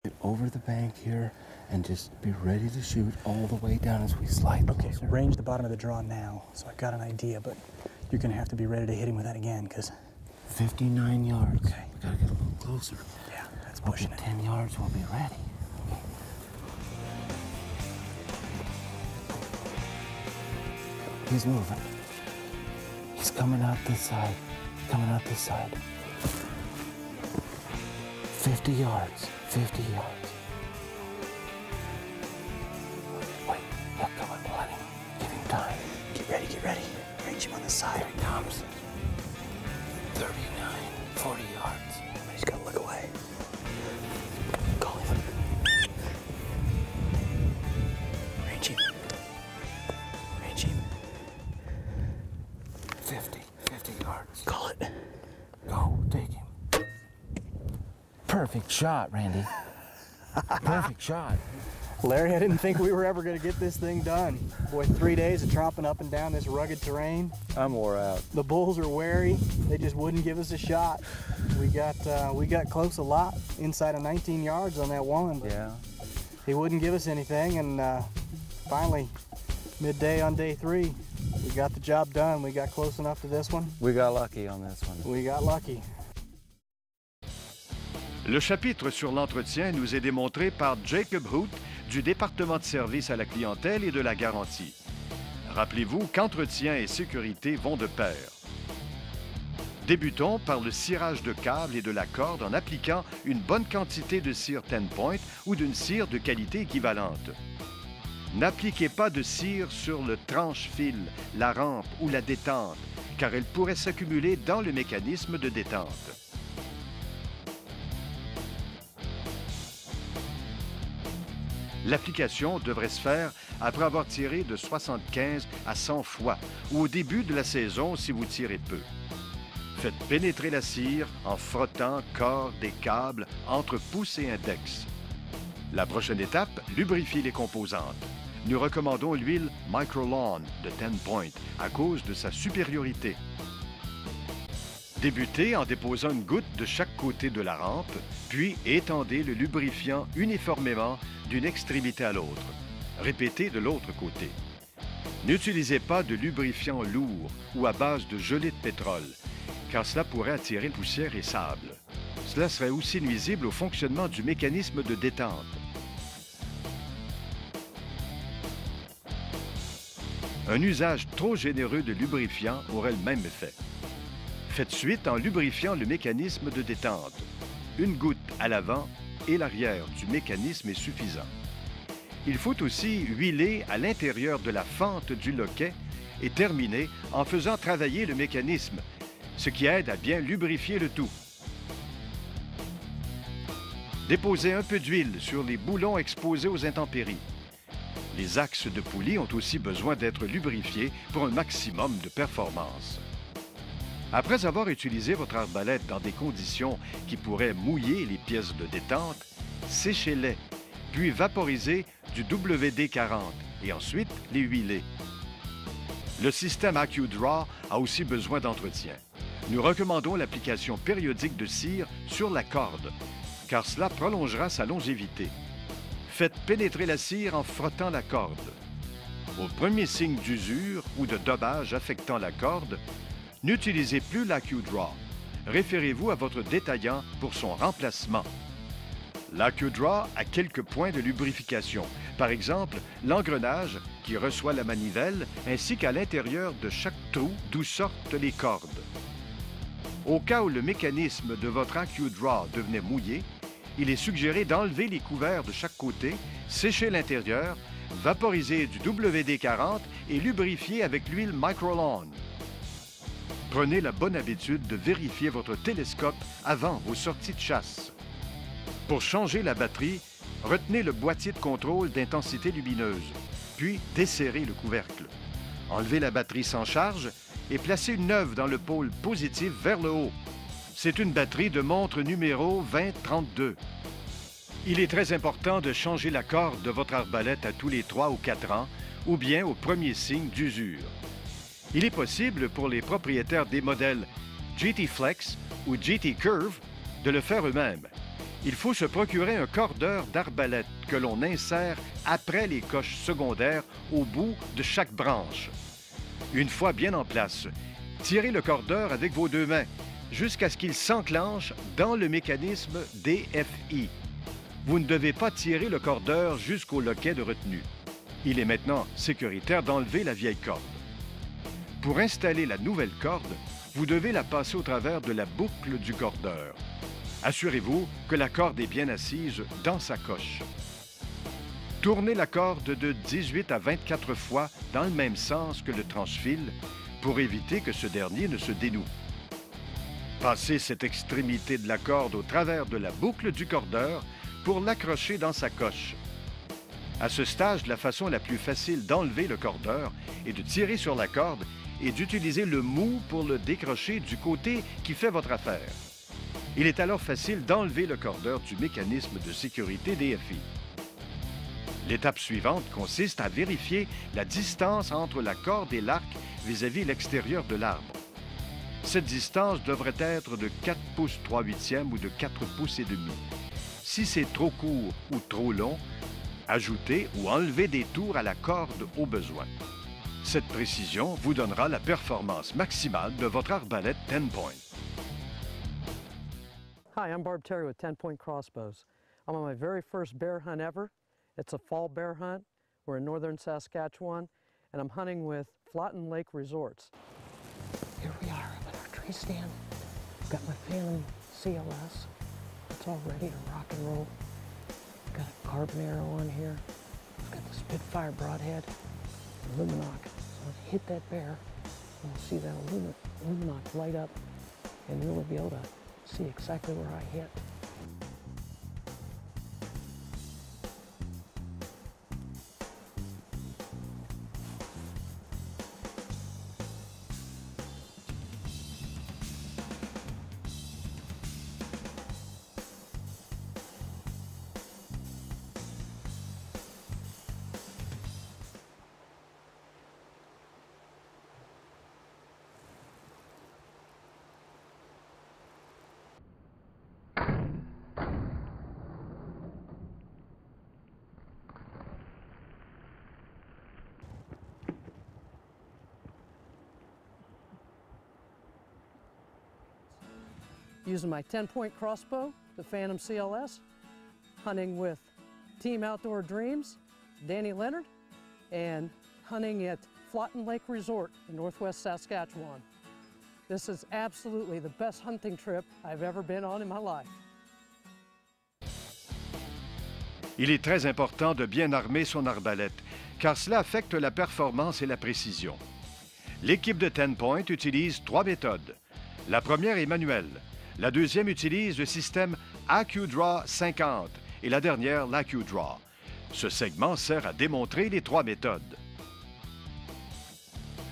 Get over the bank here and just be ready to shoot all the way down as we slide Okay, closer. range the bottom of the draw now, so I've got an idea, but you're gonna have to be ready to hit him with that again, because... 59 yards. Okay. We gotta get a little closer. Yeah, that's pushing Okay, it. 10 yards, we'll be ready. He's moving. He's coming out this side. Coming out this side. 50 yards. 50 yards. Wait, he'll come up. Let him. Give him time. Get ready, get ready. Range him on the side. Here he comes. 39, 40 yards. He's gotta look away. Call him. Range him. Range him. 50 yards. Call it. Go, take him. Perfect shot, Randy. Perfect shot. Larry, I didn't think we were ever going to get this thing done. Boy, 3 days of tromping up and down this rugged terrain. I'm wore out. The bulls are wary. They just wouldn't give us a shot. We got close a lot, inside of 19 yards on that one, but Yeah. he wouldn't give us anything. And finally, midday on day 3, we got the job done. We got close enough to this one. We got lucky on this one. We got lucky. Le chapitre sur l'entretien nous est démontré par Jacob Hoot du département de service à la clientèle et de la garantie. Rappelez-vous qu'entretien et sécurité vont de pair. Débutons par le cirage de câbles et de la corde en appliquant une bonne quantité de cire 10 point ou d'une cire de qualité équivalente. N'appliquez pas de cire sur le tranche-fil, la rampe ou la détente, car elle pourrait s'accumuler dans le mécanisme de détente. L'application devrait se faire après avoir tiré de 75 à 100 fois ou au début de la saison si vous tirez peu. Faites pénétrer la cire en frottant cordes et câbles entre pouce et index. La prochaine étape, lubrifier les composantes. Nous recommandons l'huile Microlon de 10 point à cause de sa supériorité. Débutez en déposant une goutte de chaque côté de la rampe, puis étendez le lubrifiant uniformément d'une extrémité à l'autre. Répétez de l'autre côté. N'utilisez pas de lubrifiant lourd ou à base de gelée de pétrole, car cela pourrait attirer poussière et sable. Cela serait aussi nuisible au fonctionnement du mécanisme de détente. Un usage trop généreux de lubrifiant aurait le même effet. Faites suite en lubrifiant le mécanisme de détente. Une goutte à l'avant et l'arrière du mécanisme est suffisant. Il faut aussi huiler à l'intérieur de la fente du loquet et terminer en faisant travailler le mécanisme, ce qui aide à bien lubrifier le tout. Déposez un peu d'huile sur les boulons exposés aux intempéries. Les axes de poulie ont aussi besoin d'être lubrifiés pour un maximum de performance. Après avoir utilisé votre arbalète dans des conditions qui pourraient mouiller les pièces de détente, séchez-les, puis vaporisez du WD-40 et ensuite les huilez. Le système AccuDraw a aussi besoin d'entretien. Nous recommandons l'application périodique de cire sur la corde, car cela prolongera sa longévité. Faites pénétrer la cire en frottant la corde. Au premier signe d'usure ou de dobage affectant la corde, n'utilisez plus l'AccuDraw. Référez-vous à votre détaillant pour son remplacement. L'AccuDraw a quelques points de lubrification. Par exemple, l'engrenage qui reçoit la manivelle ainsi qu'à l'intérieur de chaque trou d'où sortent les cordes. Au cas où le mécanisme de votre AccuDraw devenait mouillé, il est suggéré d'enlever les couverts de chaque côté, sécher l'intérieur, vaporiser du WD-40 et lubrifier avec l'huile Microlon. Prenez la bonne habitude de vérifier votre télescope avant vos sorties de chasse. Pour changer la batterie, retenez le boîtier de contrôle d'intensité lumineuse, puis desserrez le couvercle. Enlevez la batterie sans charge et placez une neuve dans le pôle positif vers le haut. C'est une batterie de montre numéro 2032. Il est très important de changer la corde de votre arbalète à tous les 3 ou 4 ans, ou bien au premier signe d'usure. Il est possible pour les propriétaires des modèles GT Flex ou GT Curve de le faire eux-mêmes. Il faut se procurer un cordeur d'arbalète que l'on insère après les coches secondaires au bout de chaque branche. Une fois bien en place, tirez le cordeur avec vos deux mains jusqu'à ce qu'il s'enclenche dans le mécanisme DFI. Vous ne devez pas tirer le cordeur jusqu'au loquet de retenue. Il est maintenant sécuritaire d'enlever la vieille corde. Pour installer la nouvelle corde, vous devez la passer au travers de la boucle du cordeur. Assurez-vous que la corde est bien assise dans sa coche. Tournez la corde de 18 à 24 fois dans le même sens que le tranche-fil pour éviter que ce dernier ne se dénoue. Passez cette extrémité de la corde au travers de la boucle du cordeur pour l'accrocher dans sa coche. À ce stage, la façon la plus facile d'enlever le cordeur est de tirer sur la corde et d'utiliser le mou pour le décrocher du côté qui fait votre affaire. Il est alors facile d'enlever le cordeur du mécanisme de sécurité DFI. L'étape suivante consiste à vérifier la distance entre la corde et l'arc vis-à-vis l'extérieur de l'arbre. Cette distance devrait être de 4 pouces 3/8 ou de 4 pouces et demi. Si c'est trop court ou trop long, ajoutez ou enlevez des tours à la corde au besoin. Cette précision vous donnera la performance maximale de votre arbalète 10 Point. Hi, I'm Barb Terry with 10 Point Crossbows. I'm on my very first bear hunt ever. It's a fall bear hunt. We're in northern Saskatchewan, and I'm hunting with Flotten Lake Resorts. Here we are at our tree stand. I've got my Phantom CLS. It's all ready to rock and roll. I've got a carbon arrow on here. I've got the Spitfire broadhead, Luminoc. So let's hit that bear, and we'll see that Luminoc light up and really be able to see exactly where I hit. Using my 10-point crossbow, the Phantom CLS, hunting with Team Outdoor Dreams, Danny Leonard, and hunting at Flotten Lake Resort in northwest Saskatchewan. This is absolutely the best hunting trip I've ever been on in my life. Il est très important de bien armer son arbalète, car cela affecte la performance et la précision. L'équipe de 10 Point utilise 3 méthodes. La première est manuelle. La deuxième utilise le système AccuDraw 50 et la dernière l'AccuDraw. Ce segment sert à démontrer les 3 méthodes.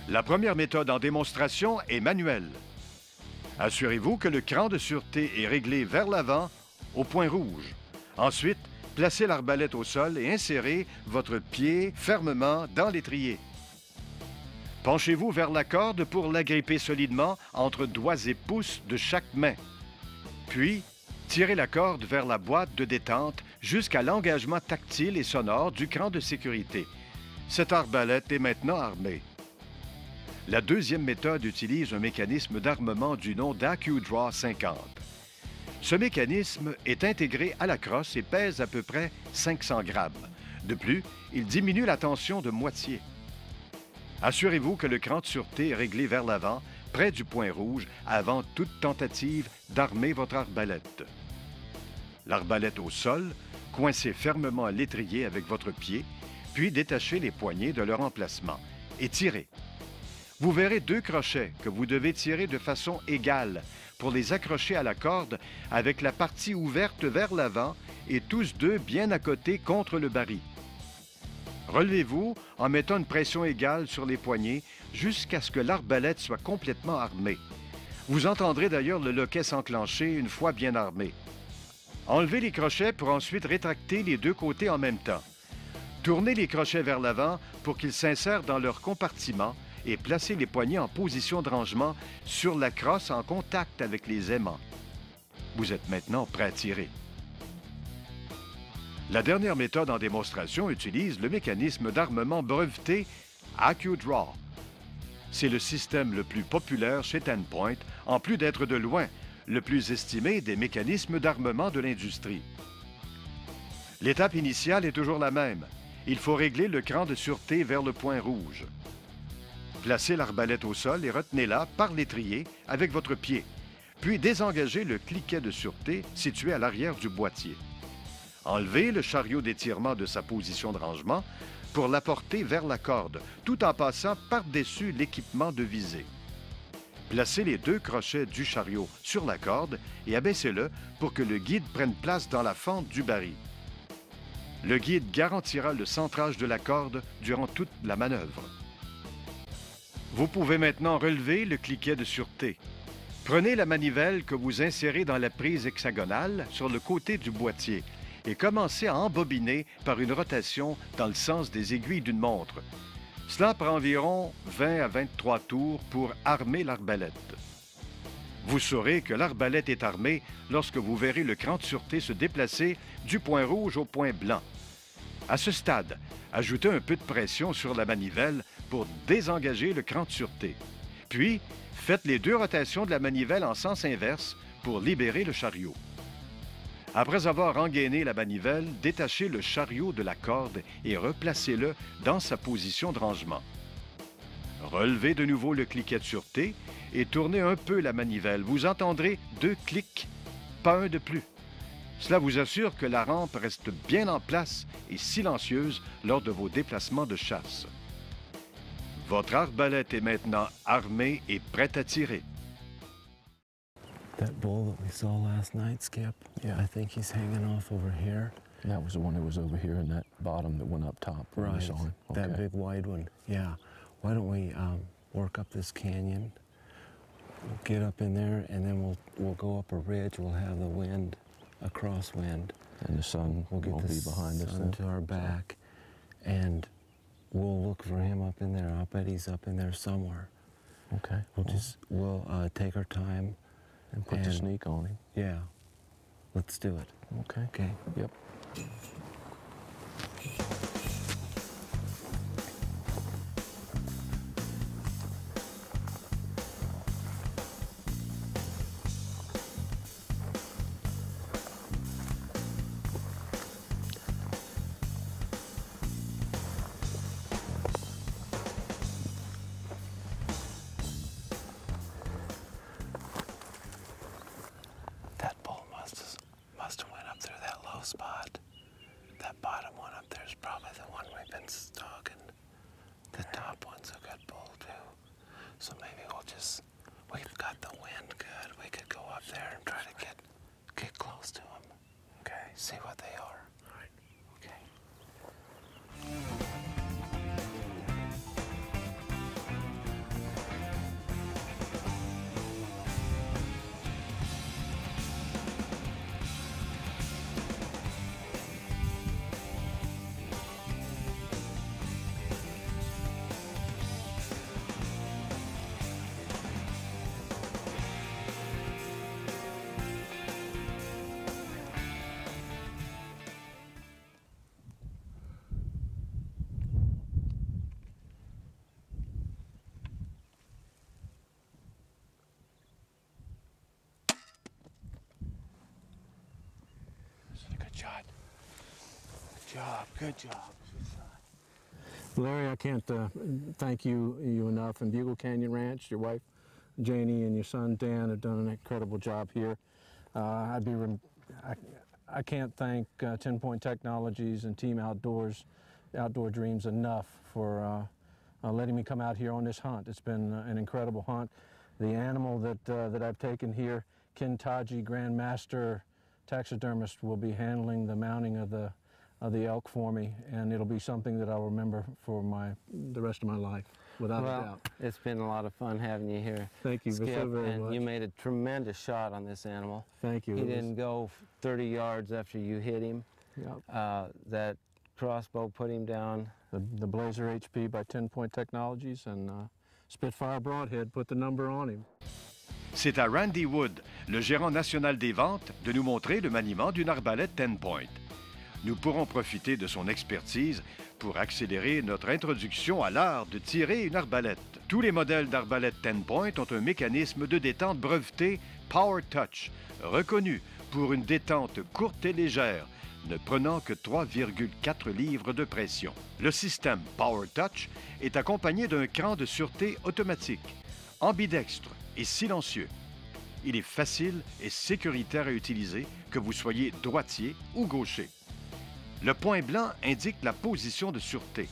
La première méthode en démonstration est manuelle. Assurez-vous que le cran de sûreté est réglé vers l'avant au point rouge. Ensuite, placez l'arbalète au sol et insérez votre pied fermement dans l'étrier. Penchez-vous vers la corde pour l'agripper solidement entre doigts et pouces de chaque main. Puis, tirez la corde vers la boîte de détente jusqu'à l'engagement tactile et sonore du cran de sécurité. Cette arbalète est maintenant armée. La deuxième méthode utilise un mécanisme d'armement du nom d'AccuDraw 50. Ce mécanisme est intégré à la crosse et pèse à peu près 500 grammes. De plus, il diminue la tension de moitié. Assurez-vous que le cran de sûreté est réglé vers l'avant, près du point rouge, avant toute tentative d'armer votre arbalète. L'arbalète au sol, coincez fermement à l'étrier avec votre pied, puis détachez les poignets de leur emplacement et tirez. Vous verrez 2 crochets que vous devez tirer de façon égale pour les accrocher à la corde avec la partie ouverte vers l'avant et tous 2 bien à côté contre le baril. Relevez-vous en mettant une pression égale sur les poignets jusqu'à ce que l'arbalète soit complètement armée. Vous entendrez d'ailleurs le loquet s'enclencher une fois bien armé. Enlevez les crochets pour ensuite rétracter les 2 côtés en même temps. Tournez les crochets vers l'avant pour qu'ils s'insèrent dans leur compartiment et placez les poignets en position de rangement sur la crosse en contact avec les aimants. Vous êtes maintenant prêt à tirer. La dernière méthode en démonstration utilise le mécanisme d'armement breveté AccuDraw. C'est le système le plus populaire chez 10 Point, en plus d'être de loin le plus estimé des mécanismes d'armement de l'industrie. L'étape initiale est toujours la même. Il faut régler le cran de sûreté vers le point rouge. Placez l'arbalète au sol et retenez-la par l'étrier avec votre pied, puis désengagez le cliquet de sûreté situé à l'arrière du boîtier. Enlevez le chariot d'étirement de sa position de rangement pour la porter vers la corde, tout en passant par-dessus l'équipement de visée. Placez les 2 crochets du chariot sur la corde et abaissez-le pour que le guide prenne place dans la fente du baril. Le guide garantira le centrage de la corde durant toute la manœuvre. Vous pouvez maintenant relever le cliquet de sûreté. Prenez la manivelle que vous insérez dans la prise hexagonale sur le côté du boîtier et commencez à embobiner par une rotation dans le sens des aiguilles d'une montre. Cela prend environ 20 à 23 tours pour armer l'arbalète. Vous saurez que l'arbalète est armée lorsque vous verrez le cran de sûreté se déplacer du point rouge au point blanc. À ce stade, ajoutez un peu de pression sur la manivelle pour désengager le cran de sûreté. Puis, faites les 2 rotations de la manivelle en sens inverse pour libérer le chariot. Après avoir engainé la manivelle, détachez le chariot de la corde et replacez-le dans sa position de rangement. Relevez de nouveau le cliquet de sûreté et tournez un peu la manivelle. Vous entendrez 2 clics, pas un de plus. Cela vous assure que la rampe reste bien en place et silencieuse lors de vos déplacements de chasse. Votre arbalète est maintenant armée et prête à tirer. That bull that we saw last night, Skip, I think he's hanging off over here. That was the one that was over here in that bottom that went up top. when we Right, saw him. that Okay. big wide one. Yeah. Why don't we work up this canyon? We'll get up in there, and then we'll go up a ridge. We'll have the wind, a crosswind. And the sun We'll get won't the be behind us sun then. to our back, and we'll look for him up in there. I'll bet he's up in there somewhere. Okay. We'll take our time. And put the and- sneak on him. Yeah. Let's do it. Okay. Okay. Yep. That bull must have went up through that low spot. That bottom one up there is probably the one we've been stalking. The top one's a good bull too. So maybe we've got the wind good. We could go up there and try to get close to them. Okay, see what they are. All right. Okay. Good shot. Good job. Good job. Larry, I can't thank you enough. And Bugle Canyon Ranch, your wife Janie and your son Dan have done an incredible job here. I can't thank 10 Point Technologies and Team Outdoor Dreams enough for letting me come out here on this hunt. It's been an incredible hunt. The animal that I've taken here, Ken Taji, Grandmaster taxidermist, will be handling the mounting of the elk for me, and it'll be something that I'll remember for the rest of my life, without a doubt. It's been a lot of fun having you here. Thank you Skip, so very and much. you made a tremendous shot on this animal. Thank you. He It was- didn't go 30 yards after you hit him. Yep. That crossbow put him down. The Blazer HP by 10 Point Technologies and Spitfire Broadhead put the number on him. C'est à Randy Wood, le gérant national des ventes, de nous montrer le maniement d'une arbalète 10 Point. nous pourrons profiter de son expertise pour accélérer notre introduction à l'art de tirer une arbalète. Tous les modèles d'arbalète 10 Point ont un mécanisme de détente breveté Power Touch, reconnu pour une détente courte et légère, ne prenant que 3,4 livres de pression. Le système Power Touch est accompagné d'un cran de sûreté automatique, ambidextre et silencieux. Il est facile et sécuritaire à utiliser, que vous soyez droitier ou gaucher. Le point blanc indique la position de sûreté.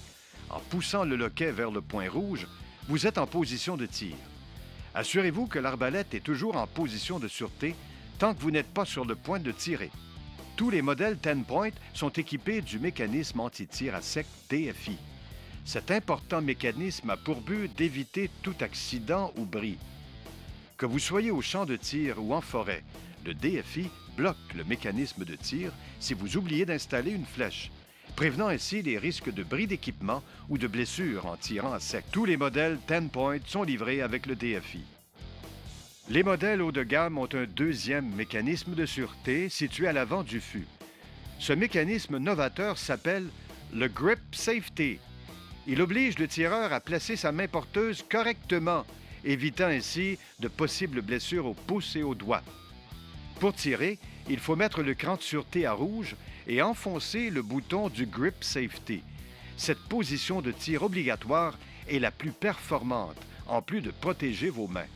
En poussant le loquet vers le point rouge, vous êtes en position de tir. Assurez-vous que l'arbalète est toujours en position de sûreté tant que vous n'êtes pas sur le point de tirer. Tous les modèles 10 Point sont équipés du mécanisme anti-tir à sec DFI. Cet important mécanisme a pour but d'éviter tout accident ou bris. Que vous soyez au champ de tir ou en forêt, le DFI bloque le mécanisme de tir si vous oubliez d'installer une flèche, prévenant ainsi les risques de bris d'équipement ou de blessures en tirant à sec. Tous les modèles 10 Point sont livrés avec le DFI. Les modèles haut de gamme ont un deuxième mécanisme de sûreté situé à l'avant du fût. Ce mécanisme novateur s'appelle le Grip Safety. Il oblige le tireur à placer sa main porteuse correctement, évitant ainsi de possibles blessures au pouce et aux doigts. Pour tirer, il faut mettre le cran de sûreté à rouge et enfoncer le bouton du Grip Safety. Cette position de tir obligatoire est la plus performante, en plus de protéger vos mains.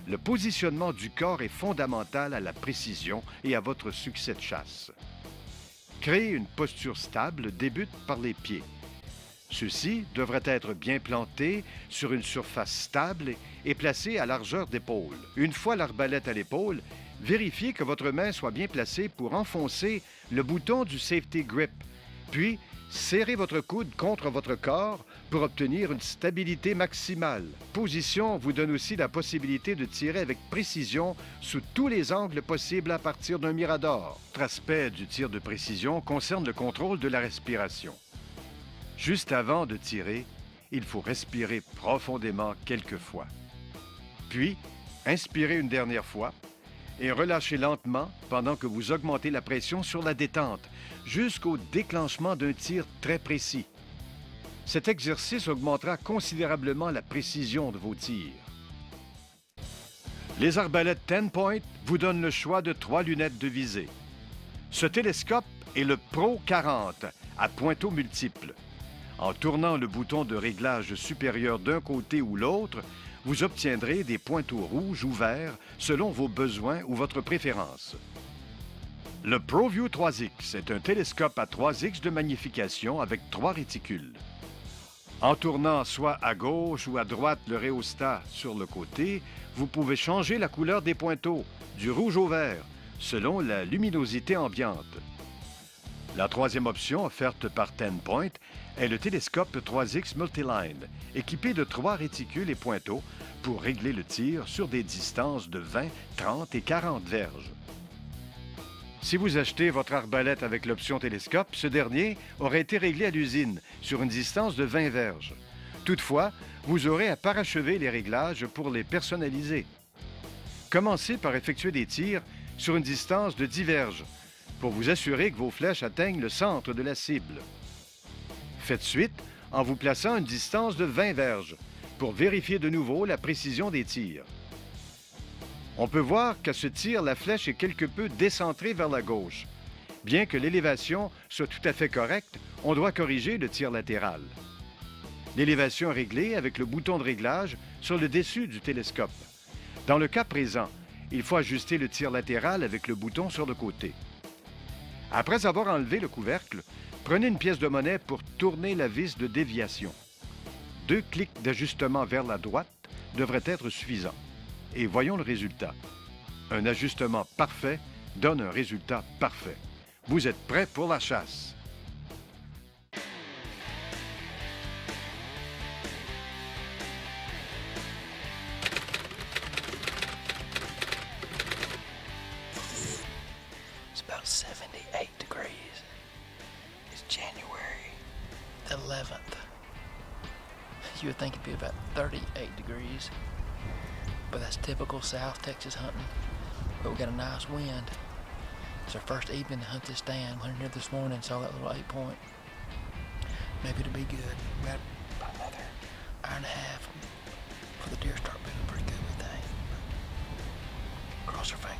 Le positionnement du corps est fondamental à la précision et à votre succès de chasse. Créer une posture stable débute par les pieds. Ceux-ci devraient être bien plantés sur une surface stable et placés à largeur d'épaule. Une fois l'arbalète à l'épaule, vérifiez que votre main soit bien placée pour enfoncer le bouton du Safety Grip, puis serrez votre coude contre votre corps pour obtenir une stabilité maximale. Position vous donne aussi la possibilité de tirer avec précision sous tous les angles possibles à partir d'un mirador. L'autre aspect du tir de précision concerne le contrôle de la respiration. Juste avant de tirer, il faut respirer profondément quelques fois. Puis, inspirez une dernière fois et relâchez lentement pendant que vous augmentez la pression sur la détente jusqu'au déclenchement d'un tir très précis. Cet exercice augmentera considérablement la précision de vos tirs. Les arbalètes 10 Point vous donnent le choix de 3 lunettes de visée. Ce télescope est le Pro 40 à pointeaux multiples. En tournant le bouton de réglage supérieur d'un côté ou l'autre, vous obtiendrez des pointeaux rouges ou verts selon vos besoins ou votre préférence. Le ProView 3X est un télescope à 3X de magnification avec 3 réticules. En tournant soit à gauche ou à droite le rhéostat sur le côté, vous pouvez changer la couleur des pointeaux, du rouge au vert, selon la luminosité ambiante. La troisième option offerte par 10 Point est le télescope 3X Multiline, équipé de 3 réticules et pointeaux pour régler le tir sur des distances de 20, 30 et 40 verges. Si vous achetez votre arbalète avec l'option télescope, ce dernier aurait été réglé à l'usine sur une distance de 20 verges. Toutefois, vous aurez à parachever les réglages pour les personnaliser. Commencez par effectuer des tirs sur une distance de 10 verges pour vous assurer que vos flèches atteignent le centre de la cible. Faites suite en vous plaçant à une distance de 20 verges pour vérifier de nouveau la précision des tirs. On peut voir qu'à ce tir, la flèche est quelque peu décentrée vers la gauche. Bien que l'élévation soit tout à fait correcte, on doit corriger le tir latéral. L'élévation est réglée avec le bouton de réglage sur le dessus du télescope. Dans le cas présent, il faut ajuster le tir latéral avec le bouton sur le côté. Après avoir enlevé le couvercle, prenez une pièce de monnaie pour tourner la vis de déviation. 2 clics d'ajustement vers la droite devraient être suffisants. Et voyons le résultat. Un ajustement parfait donne un résultat parfait. Vous êtes prêts pour la chasse. It's about 78 degrees. It's January the 11th. You would think it'd be about 38 degrees. But that's typical South Texas hunting. But we got a nice wind. It's our first evening to hunt this stand. Went in here this morning, saw that little 8-point. Maybe it'll be good. We got about another hour and a half before the deer start moving pretty good, we think. Cross our fingers.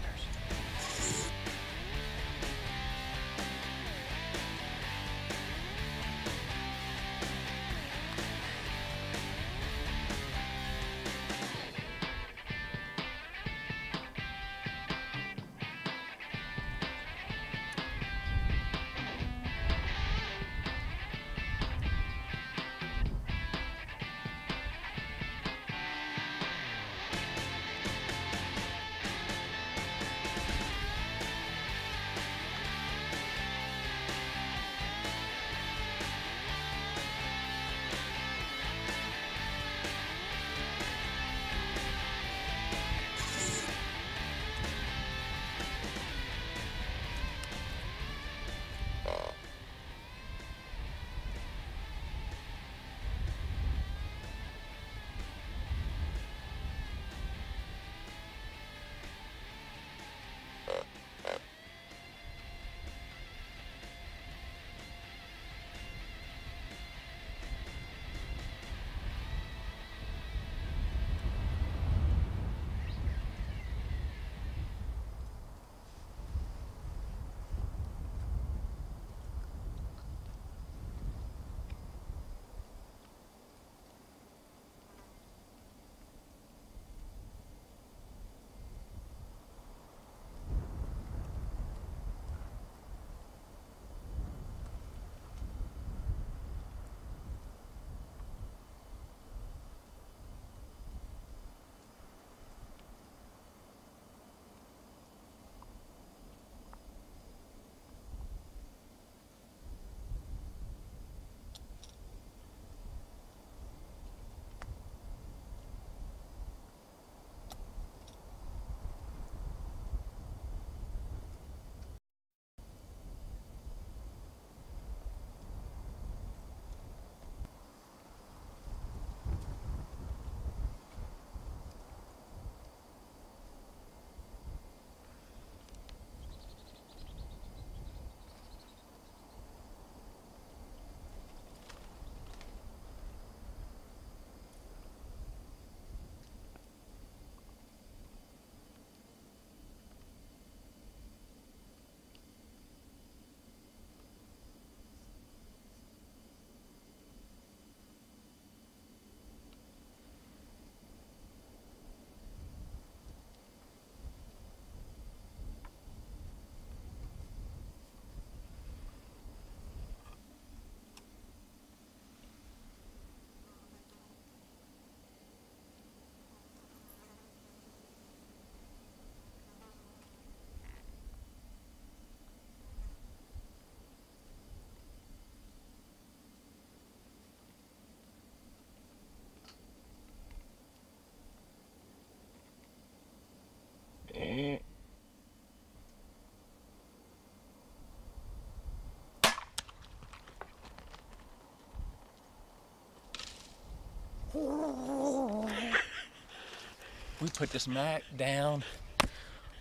We put this Mac down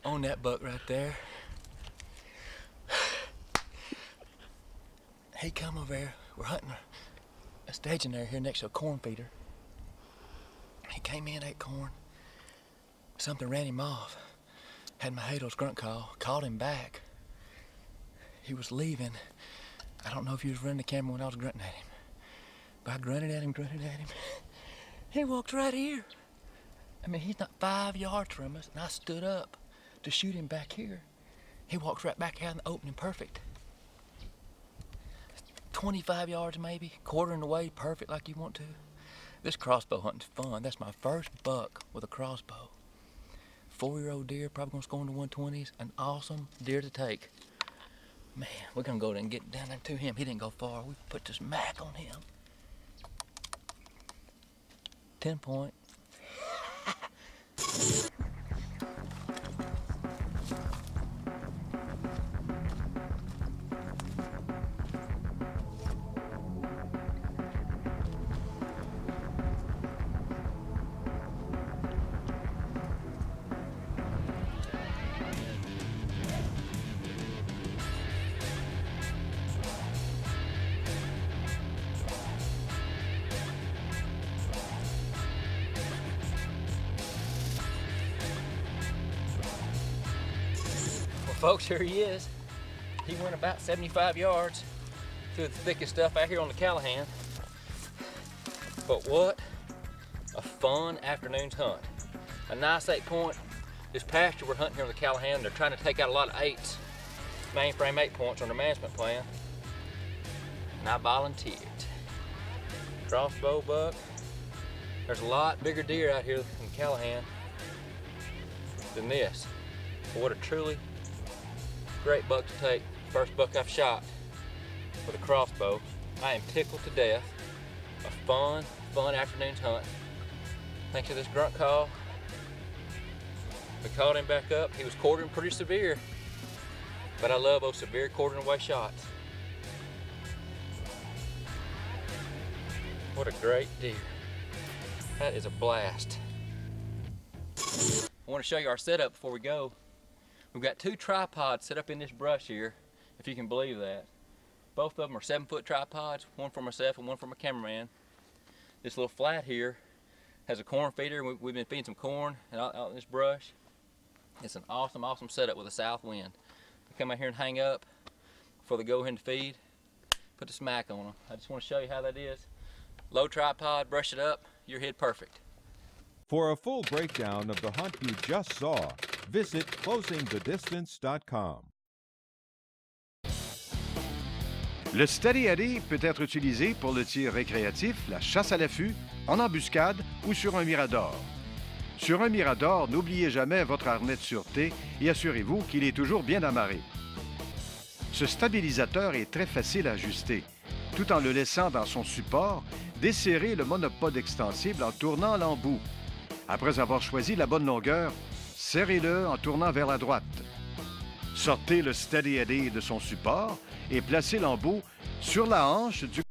on that buck right there. He come over there. We're hunting a staging area here next to a corn feeder. He came in, ate corn. Something ran him off. Had my Hadel's grunt call, called him back. He was leaving. I don't know if he was running the camera when I was grunting at him. But I grunted at him. He walked right here. I mean, he's not 5 yards from us, and I stood up to shoot him back here. He walks right back out in the opening, perfect. 25 yards maybe, quartering away, perfect like you want to. This crossbow hunting's fun. That's my first buck with a crossbow. 4-year-old deer, probably gonna score in the 120s. An awesome deer to take. Man, we're gonna go there and get down there to him. He didn't go far. We put this Mac on him. 10-point. folks, here he is. He went about 75 yards through the thickest stuff out here on the Callahan. But what a fun afternoon's hunt. A nice 8-point. This pasture we're hunting here on the Callahan, they're trying to take out a lot of 8s, mainframe 8 points on their management plan. And I volunteered. Crossbow buck. There's a lot bigger deer out here in Callahan than this. But what a truly great buck to take. First buck I've shot with a crossbow. I am tickled to death. A fun afternoon's hunt. Thanks to this grunt call. We called him back up. He was quartering pretty severe, but I love those severe quartering away shots. What a great deer. That is a blast. I want to show you our setup before we go. We've got 2 tripods set up in this brush here, if you can believe that. Both of them are 7-foot tripods, one for myself and one for my cameraman. This little flat here has a corn feeder. We've been feeding some corn out in this brush. It's an awesome setup with a south wind. We come out here and hang up before they go in to feed, put the smack on them. I just want to show you how that is. Low tripod, brush it up, you're hid perfect. For a full breakdown of the hunt you just saw, visit closingthedistance.com. Le Steady Eddie peut être utilisé pour le tir récréatif, la chasse à l'affût, en embuscade ou sur un mirador. Sur un mirador, n'oubliez jamais votre harnais de sûreté et assurez-vous qu'il est toujours bien amarré. Ce stabilisateur est très facile à ajuster. Tout en le laissant dans son support, desserrez le monopode extensible en tournant l'embout. Après avoir choisi la bonne longueur, serrez-le en tournant vers la droite. Sortez le Steady Eddie de son support et placez l'embout sur la hanche du